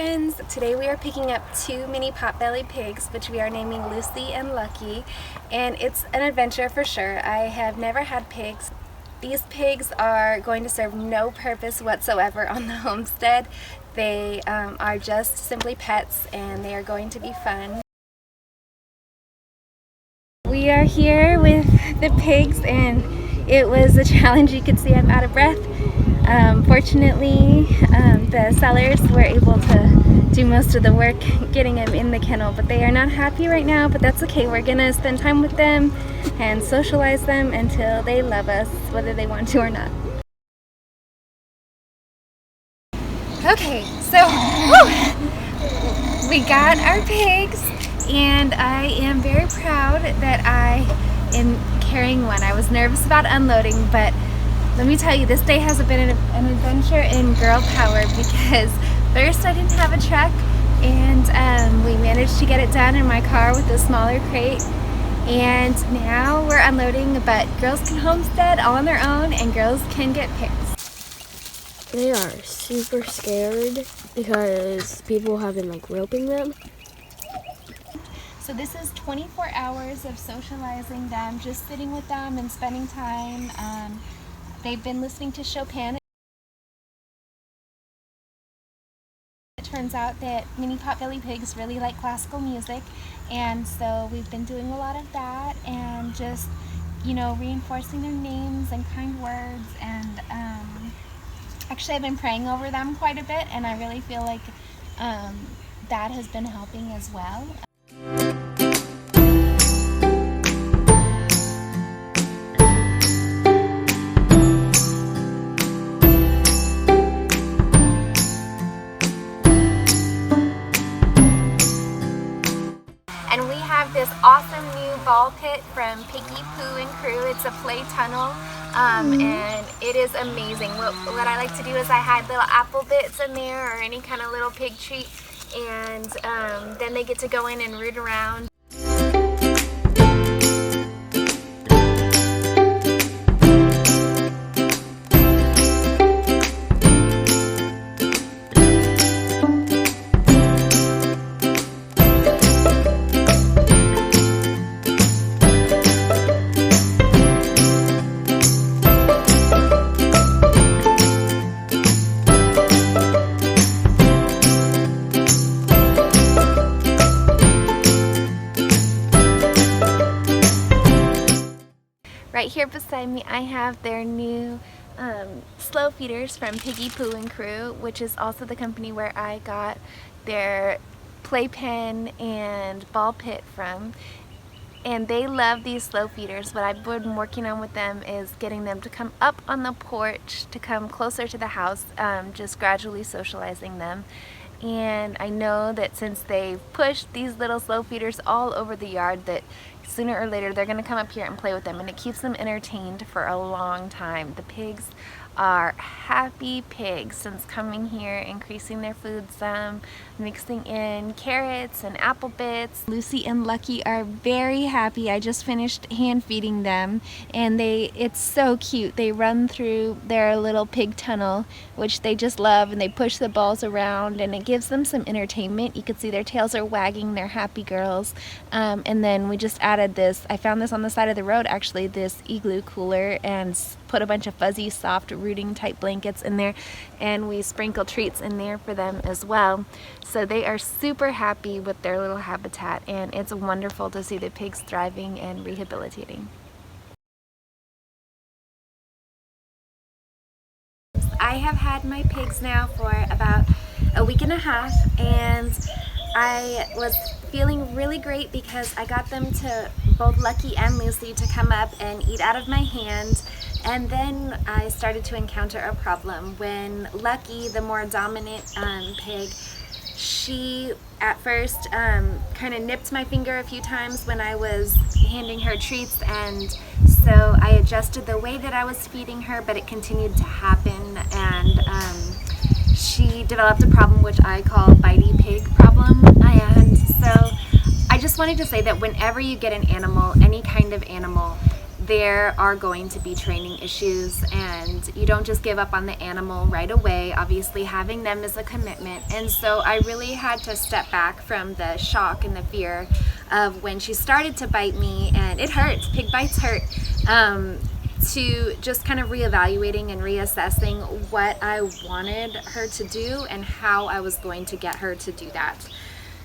friends! Today we are picking up two mini Potbelly pigs, which we are naming Lucy and Lucky, and it's an adventure for sure. I have never had pigs. These pigs are going to serve no purpose whatsoever on the homestead. They are just simply pets, and they are going to be fun. We are here with the pigs, and it was a challenge. You could see I'm out of breath. Fortunately, the sellers were able to do most of the work getting them in the kennel, but they are not happy right now, but that's okay. We're gonna spend time with them and socialize them until they love us, whether they want to or not. Okay, so we got our pigs, and I am very proud that I am carrying one. I was nervous about unloading, but let me tell you, this day has been an adventure in girl power, because first I didn't have a truck, and we managed to get it done in my car with a smaller crate, and now we're unloading. But girls can homestead all on their own, and girls can get pigs. They are super scared because people have been roping them. So this is 24 hours of socializing them, just sitting with them and spending time. They've been listening to Chopin. It turns out that mini Potbelly pigs really like classical music, and so we've been doing a lot of that, and just, reinforcing their names and kind words, and actually I've been praying over them quite a bit, and I really feel like that has been helping as well. And we have this awesome new ball pit from Piggy Poo and Crew. It's a play tunnel, and it is amazing. What I like to do is I hide little apple bits in there, or any kind of little pig treat, and then they get to go in and root around. Right here beside me, I have their new slow feeders from Piggy Poo and Crew, which is also the company where I got their playpen and ball pit from. And they love these slow feeders. What I've been working on with them is getting them to come up on the porch, to come closer to the house, just gradually socializing them. And I know that since they've pushed these little slow feeders all over the yard, that sooner or later they're going to come up here and play with them, and it keeps them entertained for a long time. The pigs are happy pigs since coming here, increasing their food some, mixing in carrots and apple bits. Lucy and Lucky are very happy. I just finished hand feeding them, and it's so cute. They run through their little pig tunnel, which they just love, and they push the balls around, and it gives them some entertainment. You can see their tails are wagging. They're happy girls. And then we just added this. I found this on the side of the road, actually, this igloo cooler, and put a bunch of fuzzy, soft rooting type blankets in there, and we sprinkle treats in there for them as well. So they are super happy with their little habitat, and it's wonderful to see the pigs thriving and rehabilitating. I have had my pigs now for about a week and a half, and I was feeling really great because I got them to, both Lucky and Lucy, to come up and eat out of my hand. And then I started to encounter a problem when Lucky, the more dominant pig, she at first kind of nipped my finger a few times when I was handing her treats, and so I adjusted the way that I was feeding her, but it continued to happen, and she developed a problem which I call bitey pig problem. And so I just wanted to say that whenever you get an animal, any kind of animal, there are going to be training issues, and you don't just give up on the animal right away. Obviously, having them is a commitment, and so I really had to step back from the shock and the fear of when she started to bite me, and it hurts. Pig bites hurt. To just kind of reevaluating and reassessing what I wanted her to do and how I was going to get her to do that.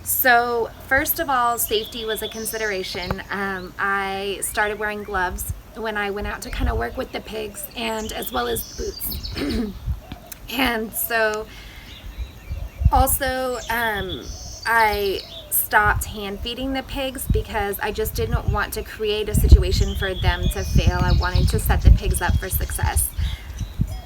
So first of all, safety was a consideration. I started wearing gloves when I went out to kind of work with the pigs, and as well as boots. And so also I stopped hand feeding the pigs because I just didn't want to create a situation for them to fail. I wanted to set the pigs up for success.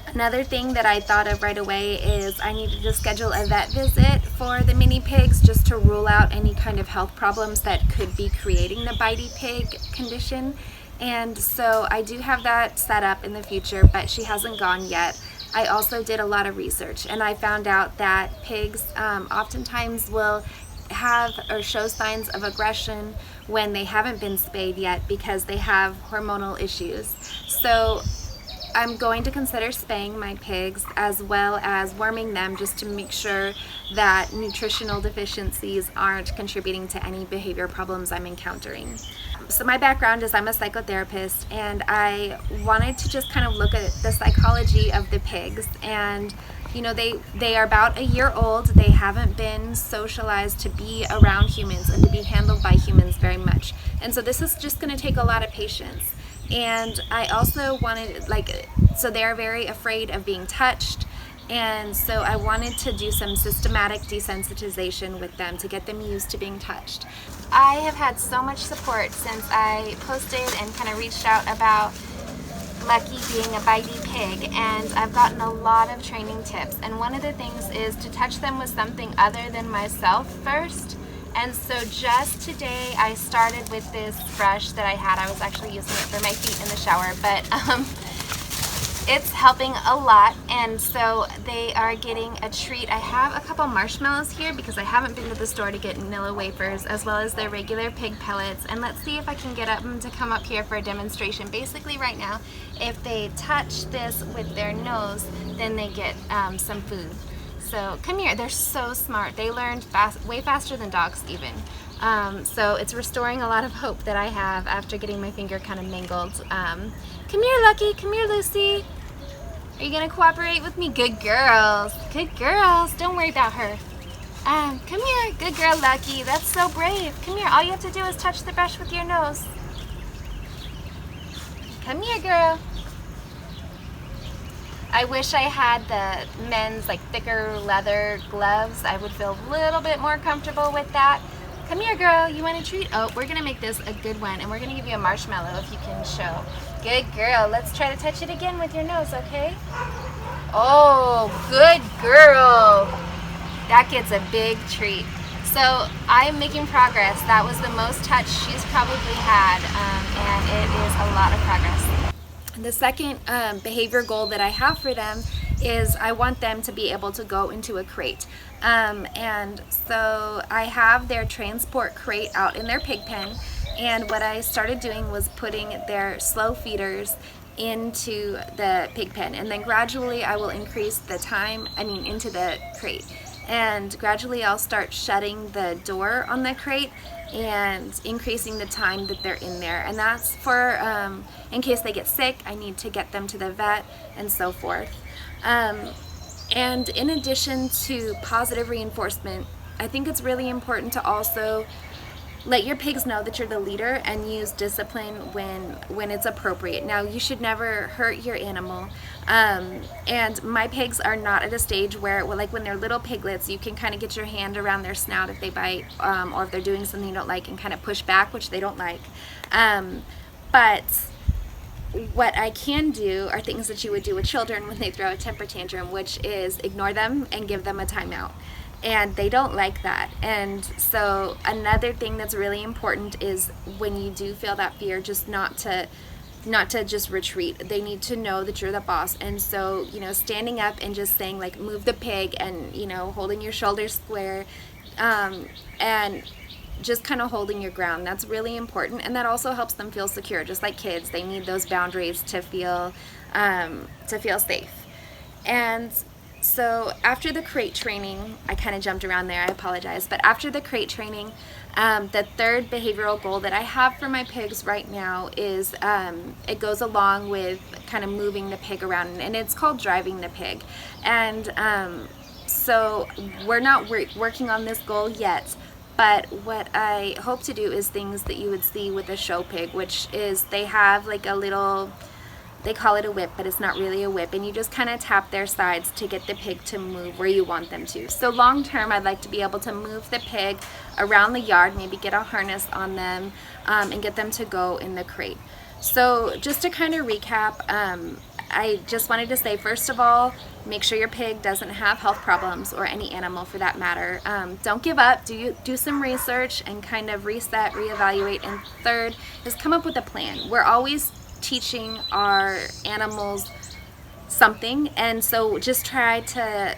Another thing that I thought of right away is I needed to schedule a vet visit for the mini pigs just to rule out any kind of health problems that could be creating the bitey pig condition. And so I do have that set up in the future, but she hasn't gone yet. I also did a lot of research, and I found out that pigs oftentimes will have or show signs of aggression when they haven't been spayed yet because they have hormonal issues. So I'm going to consider spaying my pigs as well as worming them just to make sure that nutritional deficiencies aren't contributing to any behavior problems I'm encountering. So my background is I'm a psychotherapist, and I wanted to just kind of look at the psychology of the pigs. And you know, they are about a year old. They haven't been socialized to be around humans and to be handled by humans very much. And so this is just going to take a lot of patience. And I also wanted, so they're very afraid of being touched. And so I wanted to do some systematic desensitization with them to get them used to being touched. I have had so much support since I posted and kind of reached out about Lucky being a bitey pig, and I've gotten a lot of training tips. And one of the things is to touch them with something other than myself first. And so just today I started with this brush that I had. I was actually using it for my feet in the shower, but it's helping a lot. And so they are getting a treat. I have a couple marshmallows here because I haven't been to the store to get vanilla wafers, as well as their regular pig pellets. And let's see if I can get them to come up here for a demonstration. Basically right now, if they touch this with their nose, then they get some food. So come here, they're so smart. They learned way faster than dogs even. So it's restoring a lot of hope that I have after getting my finger kind of mangled. Come here, Lucky, come here, Lucy. Are you gonna cooperate with me? Good girls, don't worry about her. Come here, good girl, Lucky, that's so brave. Come here, all you have to do is touch the brush with your nose. Come here, girl. I wish I had the men's thicker leather gloves. I would feel a little bit more comfortable with that. Come here, girl, you want a treat? Oh, we're gonna make this a good one, and we're gonna give you a marshmallow if you can show. Good girl, let's try to touch it again with your nose, okay? Oh, good girl. That gets a big treat. So I'm making progress. That was the most touch she's probably had, and it is a lot of progress. The second behavior goal that I have for them is I want them to be able to go into a crate. And so I have their transport crate out in their pig pen, and what I started doing was putting their slow feeders into the pig pen, and then gradually I will increase the time, into the crate. And gradually I'll start shutting the door on the crate and increasing the time that they're in there. And that's for in case they get sick, I need to get them to the vet and so forth. And in addition to positive reinforcement, I think it's really important to also let your pigs know that you're the leader and use discipline when it's appropriate. Now, you should never hurt your animal. And my pigs are not at a stage where, when they're little piglets, you can kind of get your hand around their snout if they bite, or if they're doing something you don't like, and kind of push back, which they don't like. But what I can do are things that you would do with children when they throw a temper tantrum, which is ignore them and give them a timeout. And they don't like that. And so another thing that's really important is when you do feel that fear, just not to just retreat. They need to know that you're the boss. And so, standing up and just saying move the pig, and holding your shoulders square, and just kind of holding your ground. That's really important, and that also helps them feel secure. Just like kids, they need those boundaries to feel safe. And so after the crate training, I kind of jumped around there, I apologize, but after the crate training, the third behavioral goal that I have for my pigs right now is it goes along with kind of moving the pig around, and it's called driving the pig. And so we're not working on this goal yet, but what I hope to do is things that you would see with a show pig, which is they have like a little, they call it a whip, but it's not really a whip, and you just kind of tap their sides to get the pig to move where you want them to. So long term, I'd like to be able to move the pig around the yard, maybe get a harness on them, and get them to go in the crate. So just to kind of recap, I just wanted to say, first of all, make sure your pig doesn't have health problems, or any animal for that matter. Don't give up, do some research and kind of reset, reevaluate. And third is come up with a plan. We're always teaching our animals something, and so just try to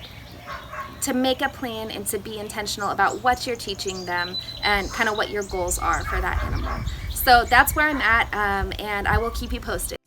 make a plan and to be intentional about what you're teaching them and kind of what your goals are for that animal. So that's where I'm at, and I will keep you posted.